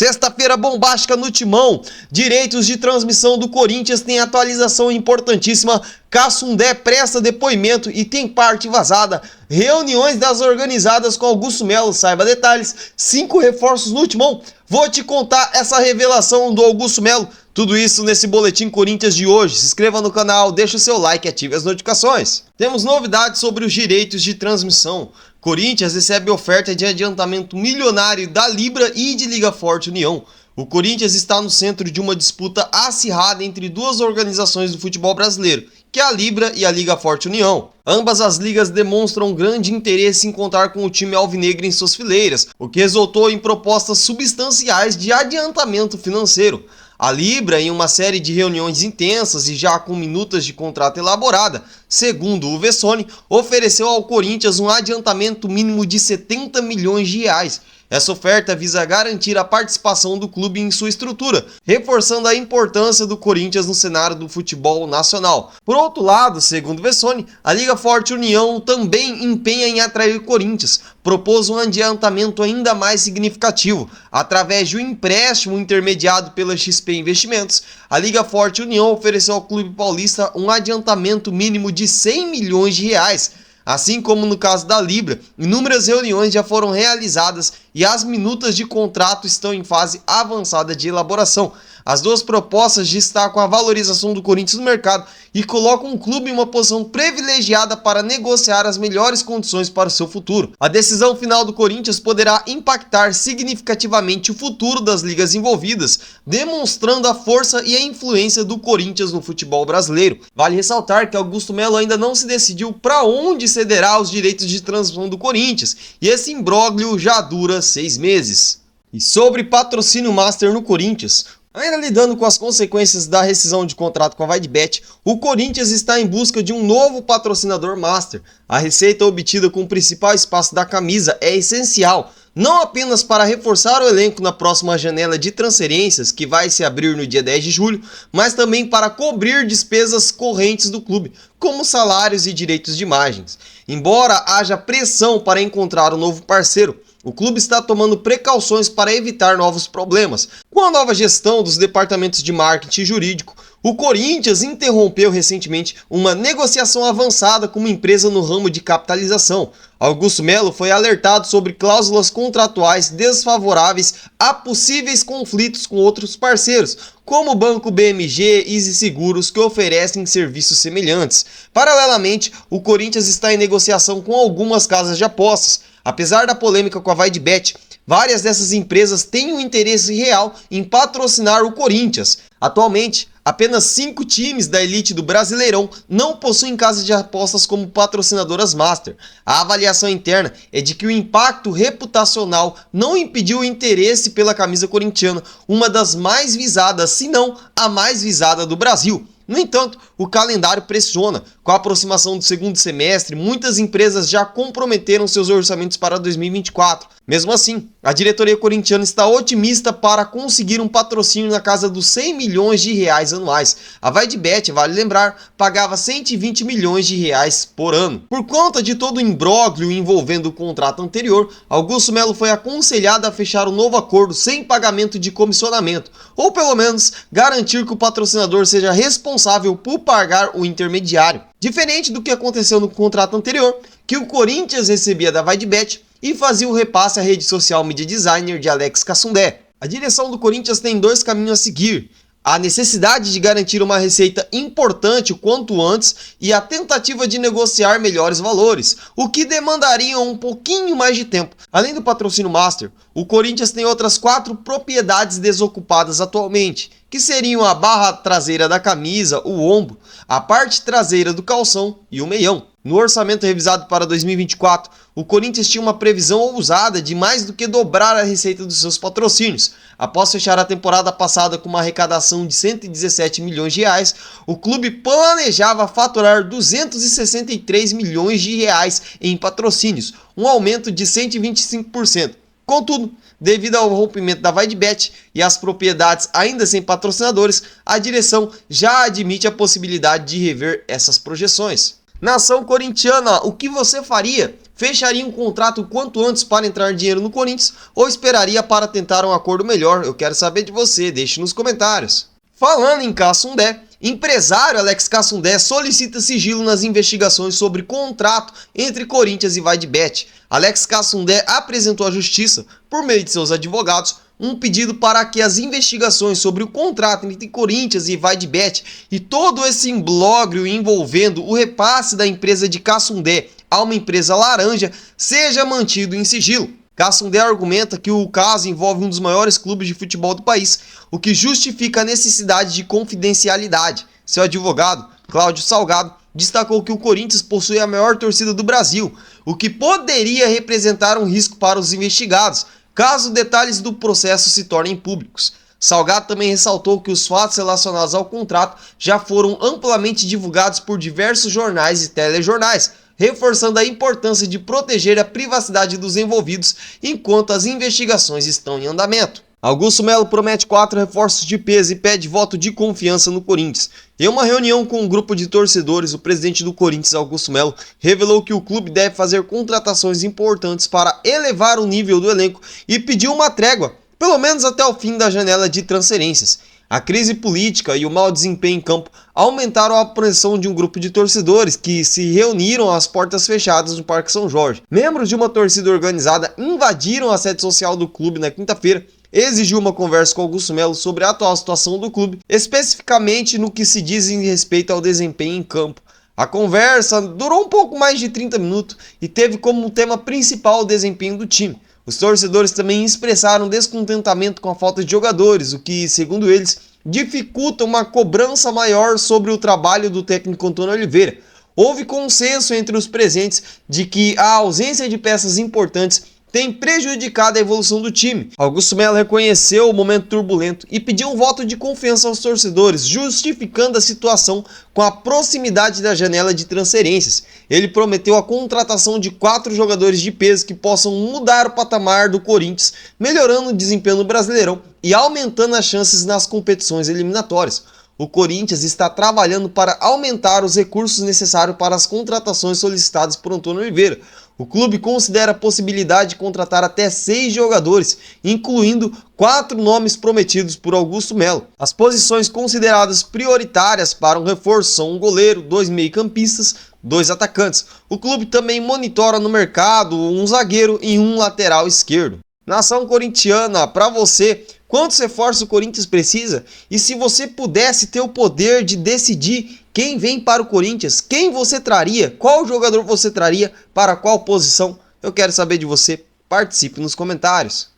Sexta-feira bombástica no Timão. Direitos de transmissão do Corinthians tem atualização importantíssima. Cassundé presta depoimento e tem parte vazada. Reuniões das organizadas com Augusto Melo, saiba detalhes. 5 reforços no Timão. Vou te contar essa revelação do Augusto Melo. Tudo isso nesse Boletim Corinthians de hoje. Se inscreva no canal, deixe o seu like e ative as notificações. Temos novidades sobre os direitos de transmissão. Corinthians recebe oferta de adiantamento milionário da Libra e de Liga Forte União. O Corinthians está no centro de uma disputa acirrada entre duas organizações do futebol brasileiro, que é a Libra e a Liga Forte União. Ambas as ligas demonstram grande interesse em contar com o time alvinegro em suas fileiras, o que resultou em propostas substanciais de adiantamento financeiro. A Libra, em uma série de reuniões intensas e já com minutas de contrato elaborada, segundo o Vessone, ofereceu ao Corinthians um adiantamento mínimo de 70 milhões de reais. Essa oferta visa garantir a participação do clube em sua estrutura, reforçando a importância do Corinthians no cenário do futebol nacional. Por outro lado, segundo Vessone, a Liga Forte União também empenha em atrair o Corinthians, propôs um adiantamento ainda mais significativo. Através de um empréstimo intermediado pela XP Investimentos, a Liga Forte União ofereceu ao clube paulista um adiantamento mínimo de 100 milhões de reais. Assim como no caso da Libra, inúmeras reuniões já foram realizadas e as minutas de contrato estão em fase avançada de elaboração. As duas propostas destacam a valorização do Corinthians no mercado e colocam o clube em uma posição privilegiada para negociar as melhores condições para o seu futuro. A decisão final do Corinthians poderá impactar significativamente o futuro das ligas envolvidas, demonstrando a força e a influência do Corinthians no futebol brasileiro. Vale ressaltar que Augusto Melo ainda não se decidiu para onde cederá os direitos de transmissão do Corinthians, e esse imbróglio já dura 6 meses. E sobre patrocínio master no Corinthians, ainda lidando com as consequências da rescisão de contrato com a VideBet, o Corinthians está em busca de um novo patrocinador master. A receita obtida com o principal espaço da camisa é essencial, não apenas para reforçar o elenco na próxima janela de transferências, que vai se abrir no dia 10 de julho, mas também para cobrir despesas correntes do clube, como salários e direitos de imagens. Embora haja pressão para encontrar um novo parceiro, o clube está tomando precauções para evitar novos problemas. Com a nova gestão dos departamentos de marketing e jurídico, o Corinthians interrompeu recentemente uma negociação avançada com uma empresa no ramo de capitalização. Augusto Melo foi alertado sobre cláusulas contratuais desfavoráveis a possíveis conflitos com outros parceiros, como o Banco BMG e Easy Seguros, que oferecem serviços semelhantes. Paralelamente, o Corinthians está em negociação com algumas casas de apostas. Apesar da polêmica com a VideBet, várias dessas empresas têm um interesse real em patrocinar o Corinthians. Atualmente, apenas 5 times da elite do Brasileirão não possuem casas de apostas como patrocinadoras master. A avaliação interna é de que o impacto reputacional não impediu o interesse pela camisa corintiana, uma das mais visadas, se não a mais visada do Brasil. No entanto, o calendário pressiona. Com a aproximação do segundo semestre, muitas empresas já comprometeram seus orçamentos para 2024. Mesmo assim, a diretoria corintiana está otimista para conseguir um patrocínio na casa dos 100 milhões de reais anuais. A VideBet, vale lembrar, pagava 120 milhões de reais por ano. Por conta de todo o imbróglio envolvendo o contrato anterior, Augusto Melo foi aconselhado a fechar um novo acordo sem pagamento de comissionamento, ou pelo menos garantir que o patrocinador seja responsável por pagar o intermediário. Diferente do que aconteceu no contrato anterior, que o Corinthians recebia da VideBet e fazia o repasse à rede social Media Designer de Alex Cassundé. A direção do Corinthians tem 2 caminhos a seguir: a necessidade de garantir uma receita importante o quanto antes e a tentativa de negociar melhores valores, o que demandaria um pouquinho mais de tempo. Além do patrocínio master, o Corinthians tem outras 4 propriedades desocupadas atualmente, que seriam a barra traseira da camisa, o ombro, a parte traseira do calção e o meião. No orçamento revisado para 2024, o Corinthians tinha uma previsão ousada de mais do que dobrar a receita dos seus patrocínios. Após fechar a temporada passada com uma arrecadação de 117 milhões de reais, o clube planejava faturar 263 milhões de reais em patrocínios, um aumento de 125%. Contudo, devido ao rompimento da VideBet e às propriedades ainda sem patrocinadores, a direção já admite a possibilidade de rever essas projeções. Nação corintiana, o que você faria? Fecharia um contrato quanto antes para entrar dinheiro no Corinthians ou esperaria para tentar um acordo melhor? Eu quero saber de você, deixe nos comentários. Falando em Cassundé, empresário Alex Cassundé solicita sigilo nas investigações sobre contrato entre Corinthians e Vaidbet. Alex Cassundé apresentou à justiça, por meio de seus advogados, um pedido para que as investigações sobre o contrato entre Corinthians e Vaidbet e todo esse imbróglio envolvendo o repasse da empresa de Cassundé a uma empresa laranja seja mantido em sigilo. Cassundé argumenta que o caso envolve um dos maiores clubes de futebol do país, o que justifica a necessidade de confidencialidade. Seu advogado, Cláudio Salgado, destacou que o Corinthians possui a maior torcida do Brasil, o que poderia representar um risco para os investigados, caso detalhes do processo se tornem públicos. Salgado também ressaltou que os fatos relacionados ao contrato já foram amplamente divulgados por diversos jornais e telejornais, reforçando a importância de proteger a privacidade dos envolvidos enquanto as investigações estão em andamento. Augusto Melo promete 4 reforços de peso e pede voto de confiança no Corinthians. Em uma reunião com um grupo de torcedores, o presidente do Corinthians, Augusto Melo, revelou que o clube deve fazer contratações importantes para elevar o nível do elenco e pediu uma trégua, pelo menos até o fim da janela de transferências. A crise política e o mau desempenho em campo aumentaram a pressão de um grupo de torcedores que se reuniram às portas fechadas no Parque São Jorge. Membros de uma torcida organizada invadiram a sede social do clube na quinta-feira, exigiu uma conversa com Augusto Melo sobre a atual situação do clube, especificamente no que se diz em respeito ao desempenho em campo. A conversa durou um pouco mais de 30 minutos e teve como tema principal o desempenho do time. Os torcedores também expressaram descontentamento com a falta de jogadores, o que, segundo eles, dificulta uma cobrança maior sobre o trabalho do técnico Antônio Oliveira. Houve consenso entre os presentes de que a ausência de peças importantes tem prejudicado a evolução do time. Augusto Melo reconheceu o momento turbulento e pediu um voto de confiança aos torcedores, justificando a situação com a proximidade da janela de transferências. Ele prometeu a contratação de 4 jogadores de peso que possam mudar o patamar do Corinthians, melhorando o desempenho no Brasileirão e aumentando as chances nas competições eliminatórias. O Corinthians está trabalhando para aumentar os recursos necessários para as contratações solicitadas por Antônio Oliveira. O clube considera a possibilidade de contratar até 6 jogadores, incluindo 4 nomes prometidos por Augusto Melo. As posições consideradas prioritárias para um reforço são um goleiro, 2 meio-campistas, 2 atacantes. O clube também monitora no mercado um zagueiro e um lateral esquerdo. Nação corintiana, para você, quantos reforços o Corinthians precisa? E se você pudesse ter o poder de decidir quem vem para o Corinthians, quem você traria? Qual jogador você traria para qual posição? Eu quero saber de você. Participe nos comentários.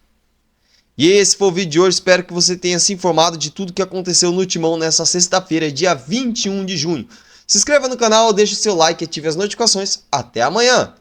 E esse foi o vídeo de hoje. Espero que você tenha se informado de tudo que aconteceu no Timão nessa sexta-feira, dia 21 de junho. Se inscreva no canal, deixe o seu like e ative as notificações. Até amanhã!